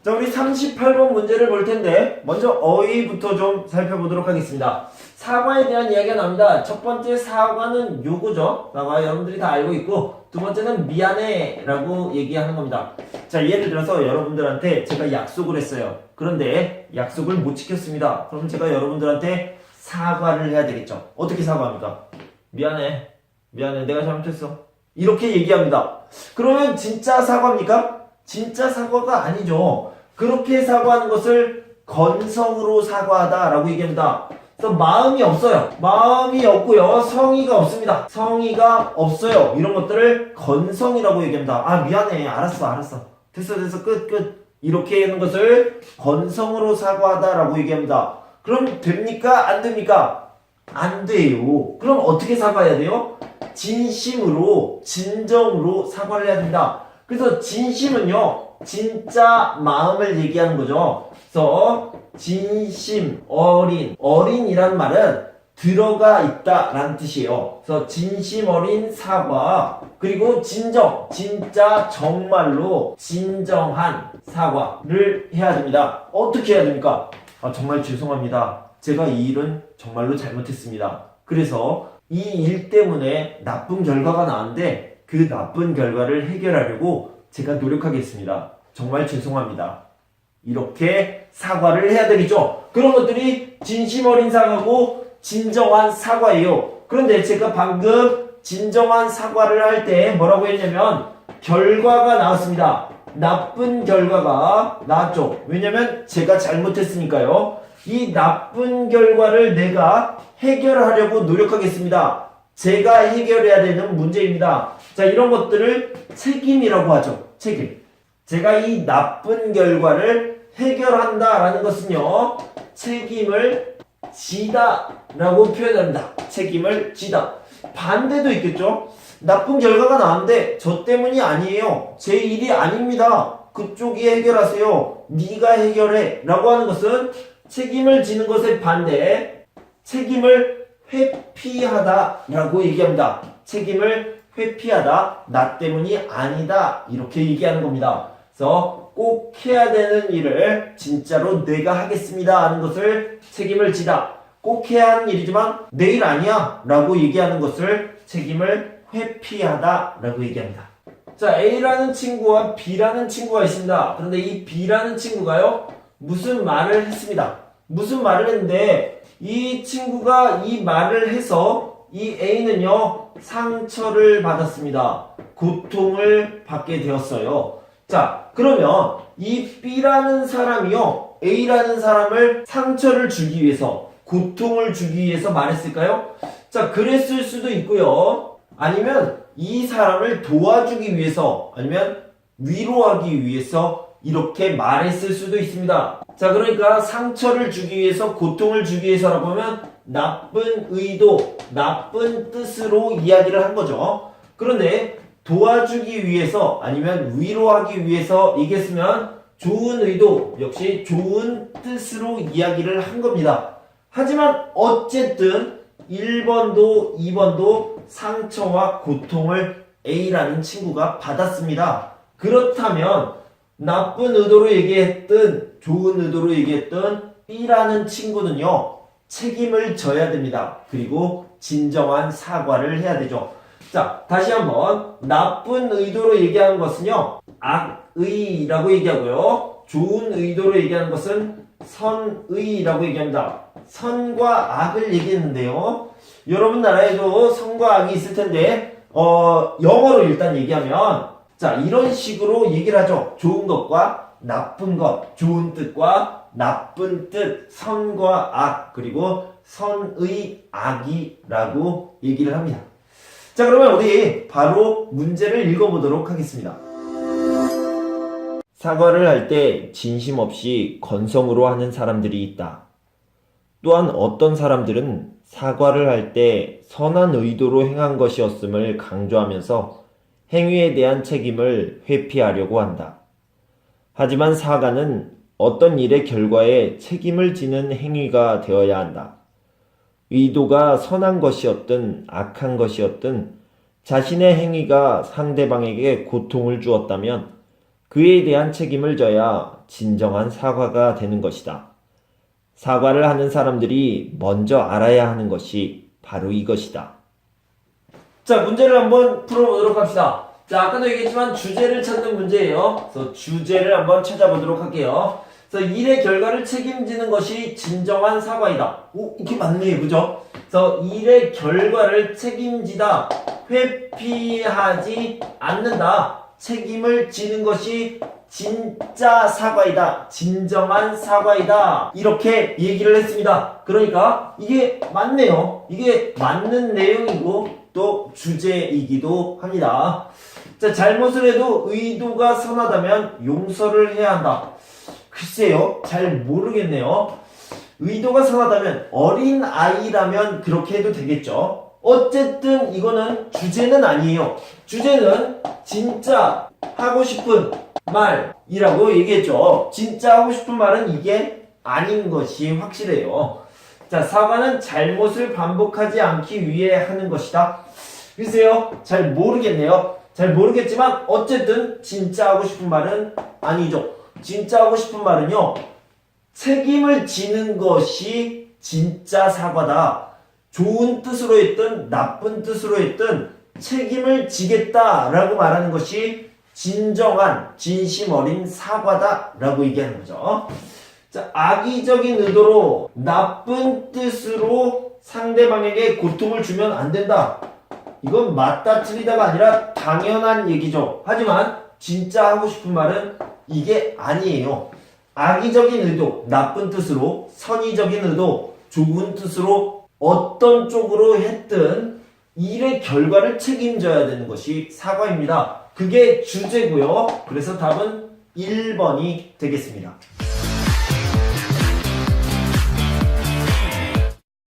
자, 우리 38번 문제를 볼 텐데 먼저 어휘부터 좀 살펴보도록 하겠습니다. 사과에 대한 이야기가 나옵니다. 첫 번째 사과는 요거죠. 사과 여러분들이 다 알고 있고, 두 번째는 미안해 라고 얘기하는 겁니다. 자, 예를 들어서 여러분들한테 제가 약속을 했어요. 그런데 약속을 못 지켰습니다. 그럼 제가 여러분들한테 사과를 해야 되겠죠. 어떻게 사과합니까? 미안해 내가 잘못했어, 이렇게 얘기합니다. 그러면 진짜 사과입니까? 진짜 사과가 아니죠. 그렇게 사과하는 것을 건성으로 사과하다라고 얘기합니다. 그래서 마음이 없어요. 마음이 없고요. 성의가 없습니다. 성의가 없어요. 이런 것들을 건성이라고 얘기합니다. 아, 미안해. 알았어. 됐어. 끝. 이렇게 하는 것을 건성으로 사과하다라고 얘기합니다. 그럼 됩니까? 안 됩니까? 안 돼요. 그럼 어떻게 사과해야 돼요? 진심으로, 진정으로 사과를 해야 됩니다. 그래서 진심은요, 진짜 마음을 얘기하는 거죠. 그래서 진심, 어린이란 말은 들어가 있다라는 뜻이에요. 그래서 진심 어린 사과, 그리고 진정, 진짜 정말로 진정한 사과를 해야 됩니다. 어떻게 해야 됩니까? 아, 정말 죄송합니다. 제가 이 일은 정말로 잘못했습니다. 그래서 이 일 때문에 나쁜 결과가 나왔는데 그 나쁜 결과를 해결하려고 제가 노력하겠습니다. 정말 죄송합니다. 이렇게 사과를 해야 되겠죠. 그런 것들이 진심 어린 사과고 진정한 사과예요. 그런데 제가 방금 진정한 사과를 할 때 뭐라고 했냐면 결과가 나왔습니다. 나쁜 결과가 나왔죠. 왜냐면 제가 잘못했으니까요. 이 나쁜 결과를 내가 해결하려고 노력하겠습니다. 제가 해결해야 되는 문제입니다. 자, 이런 것들을 책임이라고 하죠. 책임. 제가 이 나쁜 결과를 해결한다라는 것은요, 책임을 지다 라고 표현합니다. 책임을 지다. 반대도 있겠죠. 나쁜 결과가 나왔는데 저 때문이 아니에요. 제 일이 아닙니다. 그쪽이 해결하세요. 네가 해결해 라고 하는 것은 책임을 지는 것의 반대, 책임을 회피하다 라고 얘기합니다. 책임을 회피하다, 나 때문이 아니다, 이렇게 얘기하는 겁니다. 그래서 꼭 해야 되는 일을 진짜로 내가 하겠습니다 하는 것을 책임을 지다. 꼭 해야 하는 일이지만 내 일 아니야 라고 얘기하는 것을 책임을 회피하다 라고 얘기합니다. 자, A라는 친구와 B라는 친구가 있습니다. 그런데 이 B라는 친구가요, 무슨 말을 했습니다. 무슨 말을 했는데 이 친구가 이 말을 해서 이 A는요, 상처를 받았습니다. 고통을 받게 되었어요. 자, 그러면 이 B라는 사람이요, A라는 사람을 상처를 주기 위해서, 고통을 주기 위해서 말했을까요? 자, 그랬을 수도 있고요. 아니면 이 사람을 도와주기 위해서, 아니면 위로하기 위해서 이렇게 말했을 수도 있습니다. 자, 그러니까 상처를 주기 위해서, 고통을 주기 위해서라고 하면 나쁜 의도, 나쁜 뜻으로 이야기를 한 거죠. 그런데 도와주기 위해서 아니면 위로하기 위해서 얘기했으면 좋은 의도, 역시 좋은 뜻으로 이야기를 한 겁니다. 하지만 어쨌든 1번도 2번도 상처와 고통을 A라는 친구가 받았습니다. 그렇다면 나쁜 의도로 얘기했든 좋은 의도로 얘기했든 B라는 친구는요, 책임을 져야 됩니다. 그리고 진정한 사과를 해야 되죠. 자, 다시 한번 나쁜 의도로 얘기하는 것은요, 악의라고 얘기하고요, 좋은 의도로 얘기하는 것은 선의라고 얘기합니다. 선과 악을 얘기했는데요, 여러분 나라에도 선과 악이 있을 텐데 영어로 일단 얘기하면, 자, 이런 식으로 얘기를 하죠. 좋은 것과 나쁜 것, 좋은 뜻과 나쁜 뜻, 선과 악, 그리고 선의 악이라고 얘기를 합니다. 자, 그러면 우리 바로 문제를 읽어보도록 하겠습니다. 사과를 할 때 진심 없이 건성으로 하는 사람들이 있다. 또한 어떤 사람들은 사과를 할 때 선한 의도로 행한 것이었음을 강조하면서 행위에 대한 책임을 회피하려고 한다. 하지만 사과는 어떤 일의 결과에 책임을 지는 행위가 되어야 한다. 의도가 선한 것이었든 악한 것이었든 자신의 행위가 상대방에게 고통을 주었다면 그에 대한 책임을 져야 진정한 사과가 되는 것이다. 사과를 하는 사람들이 먼저 알아야 하는 것이 바로 이것이다. 자, 문제를 한번 풀어보도록 합시다. 자, 아까도 얘기했지만 주제를 찾는 문제예요. 그래서 주제를 한번 찾아보도록 할게요. 그래서 일의 결과를 책임지는 것이 진정한 사과이다. 오, 이게 맞네요. 그죠? 그래서 일의 결과를 책임지다, 회피하지 않는다, 책임을 지는 것이 진짜 사과이다, 진정한 사과이다, 이렇게 얘기를 했습니다. 그러니까 이게 맞네요. 이게 맞는 내용이고 또 주제이기도 합니다. 자, 잘못을 해도 의도가 선하다면 용서를 해야 한다. 글쎄요, 잘 모르겠네요. 의도가 선하다면, 어린 아이라면 그렇게 해도 되겠죠. 어쨌든 이거는 주제는 아니에요. 주제는 진짜 하고 싶은 말이라고 얘기했죠. 진짜 하고 싶은 말은 이게 아닌 것이 확실해요. 자, 사과는 잘못을 반복하지 않기 위해 하는 것이다. 글쎄요, 잘 모르겠네요. 잘 모르겠지만 어쨌든 진짜 하고 싶은 말은 아니죠. 진짜 하고 싶은 말은요, 책임을 지는 것이 진짜 사과다. 좋은 뜻으로 했든 나쁜 뜻으로 했든 책임을 지겠다라고 말하는 것이 진정한 진심 어린 사과다라고 얘기하는 거죠. 자, 악의적인 의도로 나쁜 뜻으로 상대방에게 고통을 주면 안 된다. 이건 맞다 틀리다가 아니라 당연한 얘기죠. 하지만 진짜 하고 싶은 말은 이게 아니에요. 악의적인 의도, 나쁜 뜻으로, 선의적인 의도, 좋은 뜻으로 어떤 쪽으로 했든 일의 결과를 책임져야 되는 것이 사과입니다. 그게 주제고요. 그래서 답은 1번이 되겠습니다.